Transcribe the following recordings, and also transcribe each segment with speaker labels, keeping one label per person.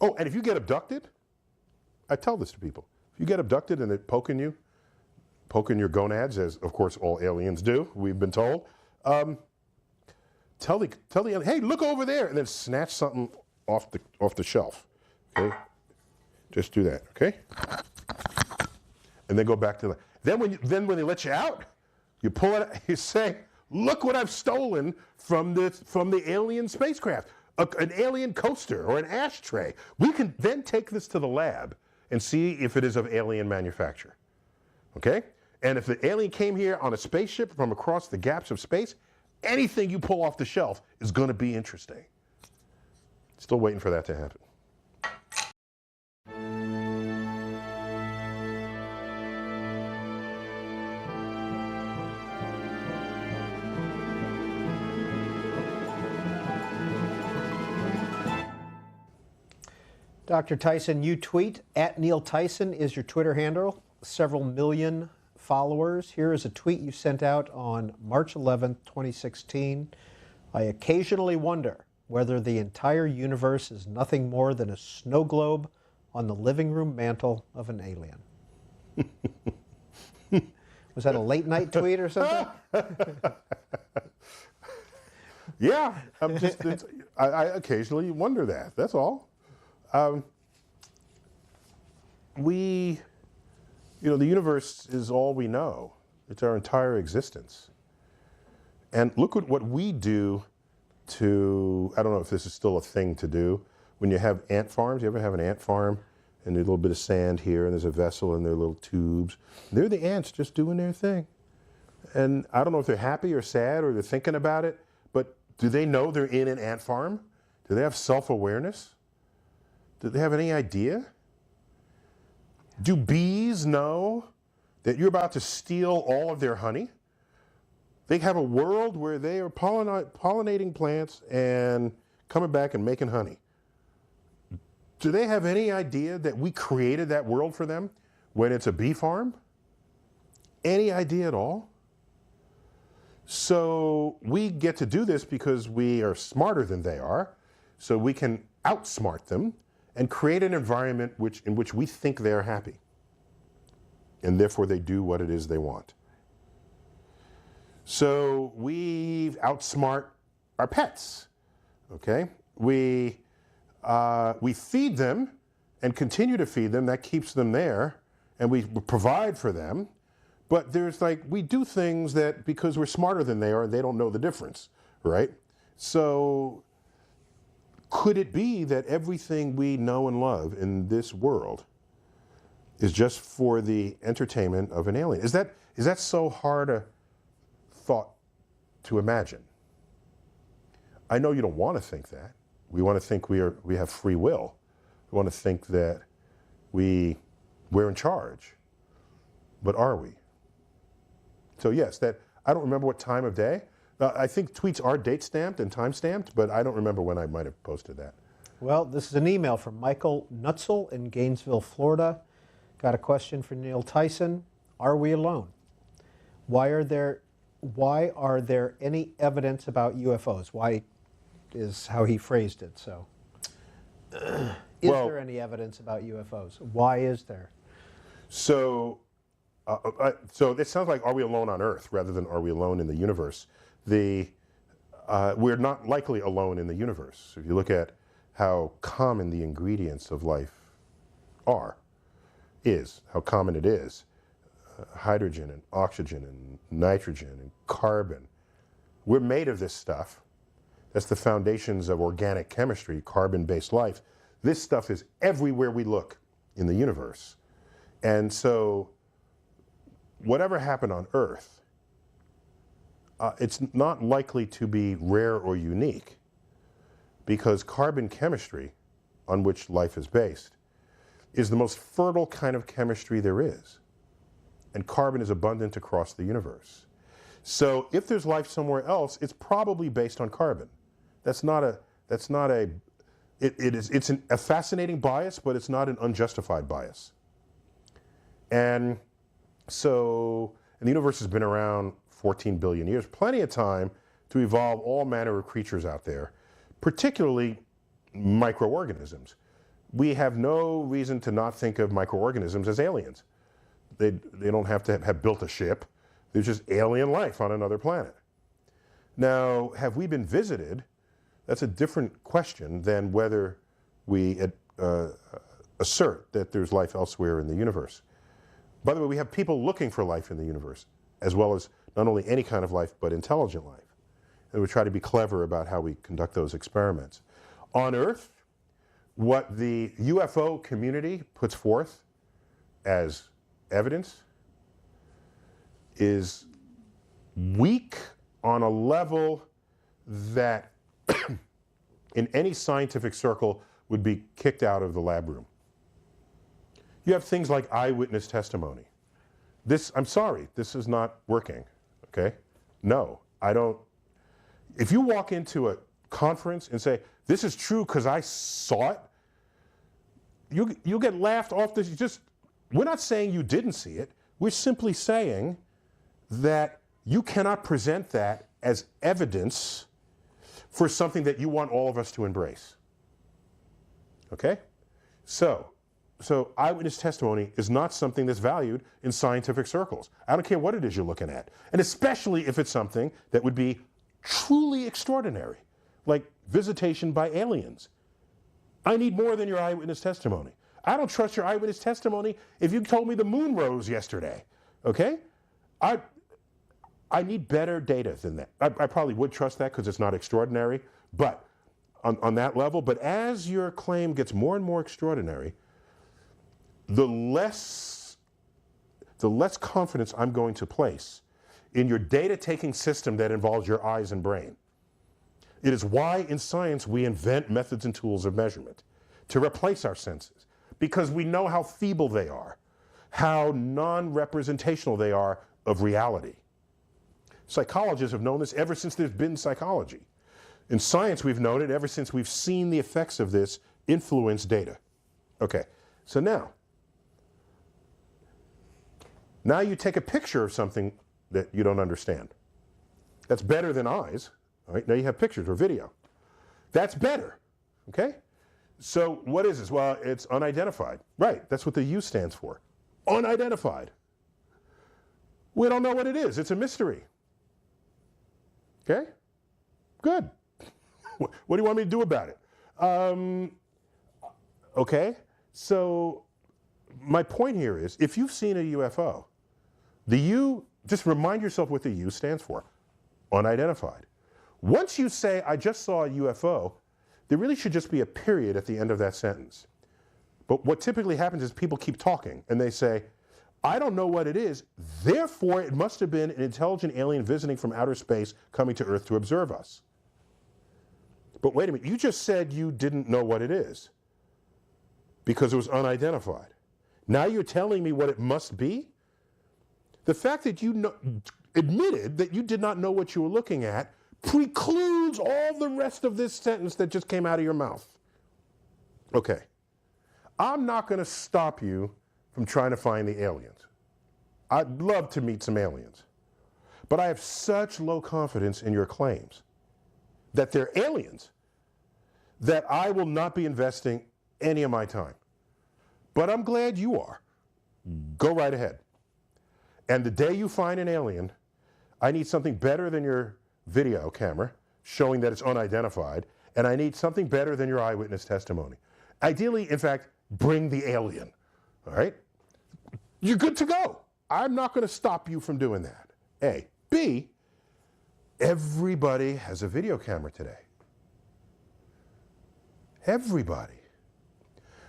Speaker 1: Oh, and if you get abducted, I tell this to people. If you get abducted and they're poking your gonads, as of course all aliens do, we've been told, tell the alien, hey, look over there, and then snatch something off the shelf. Okay, just do that. Okay, and then go back to the. Then when they let you out, you pull it. You say, look what I've stolen from the alien spacecraft. An alien coaster or an ashtray. We can then take this to the lab and see if it is of alien manufacture. Okay? And if the alien came here on a spaceship from across the gaps of space, anything you pull off the shelf is going to be interesting. Still waiting for that to happen.
Speaker 2: Dr. Tyson, you tweet, @NeilTyson is your Twitter handle, several million followers. Here is a tweet you sent out on March 11th, 2016. I occasionally wonder whether the entire universe is nothing more than a snow globe on the living room mantle of an alien. Was that a late night tweet or something?
Speaker 1: Yeah, I occasionally wonder that, that's all. The universe is all we know. It's our entire existence. And look at what we do to, I don't know if this is still a thing to do, when you have ant farms. You ever have an ant farm and there's a little bit of sand here and there's a vessel and there are little tubes. They're the ants just doing their thing. And I don't know if they're happy or sad or they're thinking about it, but do they know they're in an ant farm? Do they have self-awareness? Do they have any idea? Do bees know that you're about to steal all of their honey? They have a world where they are pollinating plants and coming back and making honey. Do they have any idea that we created that world for them when it's a bee farm? Any idea at all? So we get to do this because we are smarter than they are, so we can outsmart them and create an environment in which we think they're happy. And therefore they do what it is they want. So we outsmart our pets, okay? We feed them and continue to feed them, that keeps them there, and we provide for them. But there's we do things that, because we're smarter than they are, they don't know the difference, right? So could it be that everything we know and love in this world is just for the entertainment of an alien? Is that so hard a thought to imagine? I know you don't want to think that. We want to think we have free will. We want to think that we're in charge. But are we? So yes, I don't remember what time of day. I think tweets are date stamped and time stamped, but I don't remember when I might have posted that.
Speaker 2: Well, this is an email from Michael Nutzel in Gainesville, Florida. Got a question for Neil Tyson. Are we alone? Why are there any evidence about UFOs? Why is how he phrased it. So, is there any evidence about UFOs? Why is there?
Speaker 1: So it sounds like, are we alone on Earth rather than are we alone in the universe? We're not likely alone in the universe. If you look at how common the ingredients of life is how common it is, hydrogen and oxygen and nitrogen and carbon. We're made of this stuff. That's the foundations of organic chemistry, carbon-based life. This stuff is everywhere we look in the universe. And so whatever happened on Earth, it's not likely to be rare or unique, because carbon chemistry, on which life is based, is the most fertile kind of chemistry there is. And carbon is abundant across the universe. So if there's life somewhere else, it's probably based on carbon. It's a fascinating bias, but it's not an unjustified bias. And so, the universe has been around 14 billion years, plenty of time to evolve all manner of creatures out there, particularly microorganisms. we have no reason to not think of microorganisms as aliens. They don't have to have built a ship. There's just alien life on another planet. Now, have we been visited? That's a different question than whether we assert that there's life elsewhere in the universe. By the way, we have people looking for life in the universe, as well as not only any kind of life, but intelligent life. And we try to be clever about how we conduct those experiments. On Earth, what the UFO community puts forth as evidence is weak on a level that in any scientific circle would be kicked out of the lab room. You have things like eyewitness testimony. I'm sorry, this is not working, okay? No, I don't. If you walk into a conference and say, this is true because I saw it, you'll get laughed off this. We're not saying you didn't see it. We're simply saying that you cannot present that as evidence for something that you want all of us to embrace. Okay? So eyewitness testimony is not something that's valued in scientific circles. I don't care what it is you're looking at. And especially if it's something that would be truly extraordinary, like visitation by aliens. I need more than your eyewitness testimony. I don't trust your eyewitness testimony if you told me the moon rose yesterday, okay? I need better data than that. I probably would trust that because it's not extraordinary, but on that level. But as your claim gets more and more extraordinary, the less confidence I'm going to place in your data-taking system that involves your eyes and brain. It is why in science we invent methods and tools of measurement to replace our senses, because we know how feeble they are, how non-representational they are of reality. Psychologists have known this ever since there's been psychology. In science, we've known it ever since we've seen the effects of this influence data. Okay, so now you take a picture of something that you don't understand. That's better than eyes. All right, now you have pictures or video. That's better, okay? So what is this? Well, it's unidentified. Right, that's what the U stands for. Unidentified. We don't know what it is. It's a mystery. Okay? Good. What do you want me to do about it? Okay, so my point here is, if you've seen a UFO, the U, just remind yourself what the U stands for. Unidentified. Once you say, I just saw a UFO, there really should just be a period at the end of that sentence. But what typically happens is people keep talking and they say, I don't know what it is, therefore it must have been an intelligent alien visiting from outer space coming to Earth to observe us. But wait a minute, you just said you didn't know what it is because it was unidentified. Now you're telling me what it must be? The fact that you admitted that you did not know what you were looking at precludes all the rest of this sentence that just came out of your mouth. Okay, I'm not going to stop you from trying to find the aliens. I'd love to meet some aliens. But I have such low confidence in your claims that they're aliens that I will not be investing any of my time. But I'm glad you are. Go right ahead. And the day you find an alien, I need something better than your video camera showing that it's unidentified, and I need something better than your eyewitness testimony. Ideally, in fact, bring the alien, all right? You're good to go. I'm not going to stop you from doing that, A. B, everybody has a video camera today. Everybody.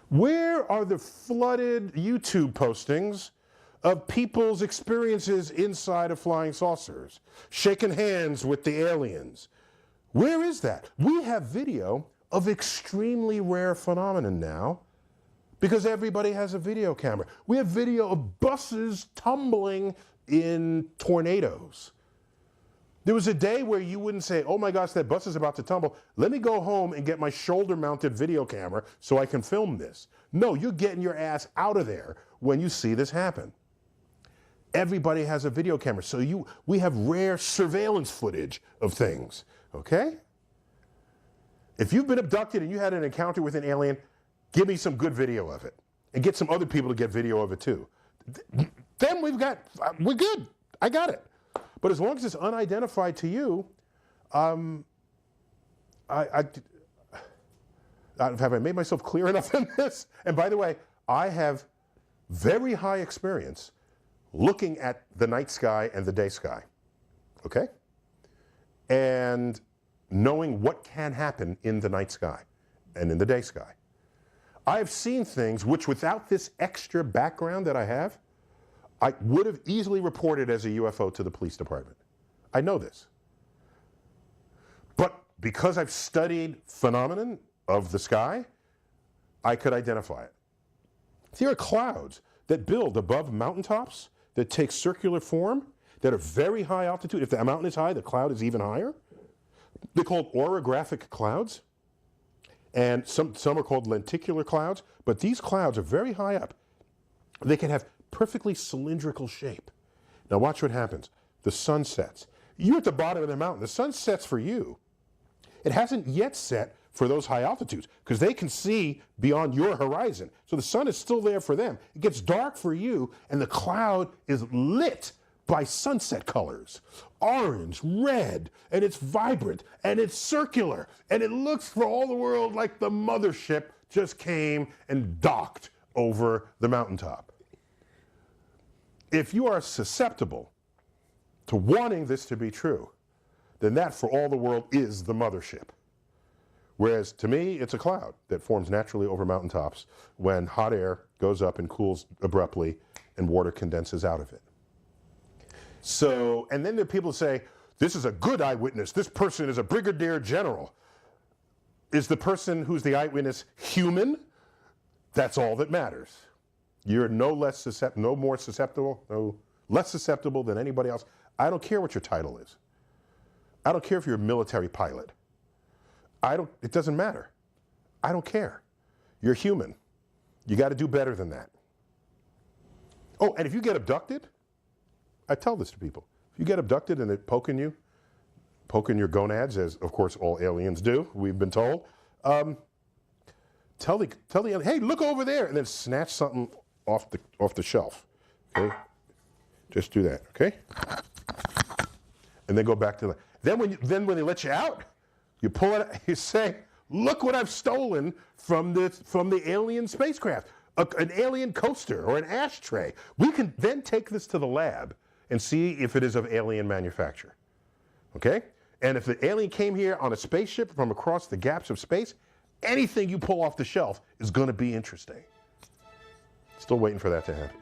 Speaker 1: Where are the flooded YouTube postings of people's experiences inside of flying saucers, shaking hands with the aliens? Where is that? We have video of extremely rare phenomenon now because everybody has a video camera. We have video of buses tumbling in tornadoes. There was a day where you wouldn't say, oh my gosh, that bus is about to tumble. Let me go home and get my shoulder-mounted video camera so I can film this. No, you're getting your ass out of there when you see this happen. Everybody has a video camera, so we have rare surveillance footage of things, okay? If you've been abducted and you had an encounter with an alien, give me some good video of it, and get some other people to get video of it too. Then we're good. I got it. But as long as it's unidentified to you, have I made myself clear enough in this? And by the way, I have very high experience looking at the night sky and the day sky, okay? And knowing what can happen in the night sky and in the day sky. I've seen things which, without this extra background that I have, I would have easily reported as a UFO to the police department. I know this. But because I've studied phenomenon of the sky, I could identify it. There are clouds that build above mountaintops that take circular form, that are very high altitude. If the mountain is high, the cloud is even higher. They're called orographic clouds. And some are called lenticular clouds, but these clouds are very high up. They can have perfectly cylindrical shape. Now watch what happens. The sun sets. You're at the bottom of the mountain. The sun sets for you. It hasn't yet set for those high altitudes because they can see beyond your horizon. So the sun is still there for them. It gets dark for you, and the cloud is lit by sunset colors. Orange, red, and it's vibrant, and it's circular, and it looks for all the world like the mothership just came and docked over the mountaintop. If you are susceptible to wanting this to be true, then that for all the world is the mothership. Whereas to me, it's a cloud that forms naturally over mountaintops when hot air goes up and cools abruptly and water condenses out of it. So, and then there are people who say, this is a good eyewitness, this person is a brigadier general. Is the person who's the eyewitness human? That's all that matters. You're no more susceptible, no less susceptible than anybody else. I don't care what your title is. I don't care if you're a military pilot. It doesn't matter. I don't care. You're human. You got to do better than that. Oh, and if you get abducted, I tell this to people. If you get abducted and they're poking your gonads, as of course all aliens do, we've been told, tell the alien, hey, look over there, and then snatch something off the shelf. Okay? Just do that, okay? And then go back to the. Then when they let you out, you pull it. You say, "Look what I've stolen from the alien spacecraft, an alien coaster or an ashtray." We can then take this to the lab and see if it is of alien manufacture. Okay? And if the alien came here on a spaceship from across the gaps of space, anything you pull off the shelf is going to be interesting. Still waiting for that to happen.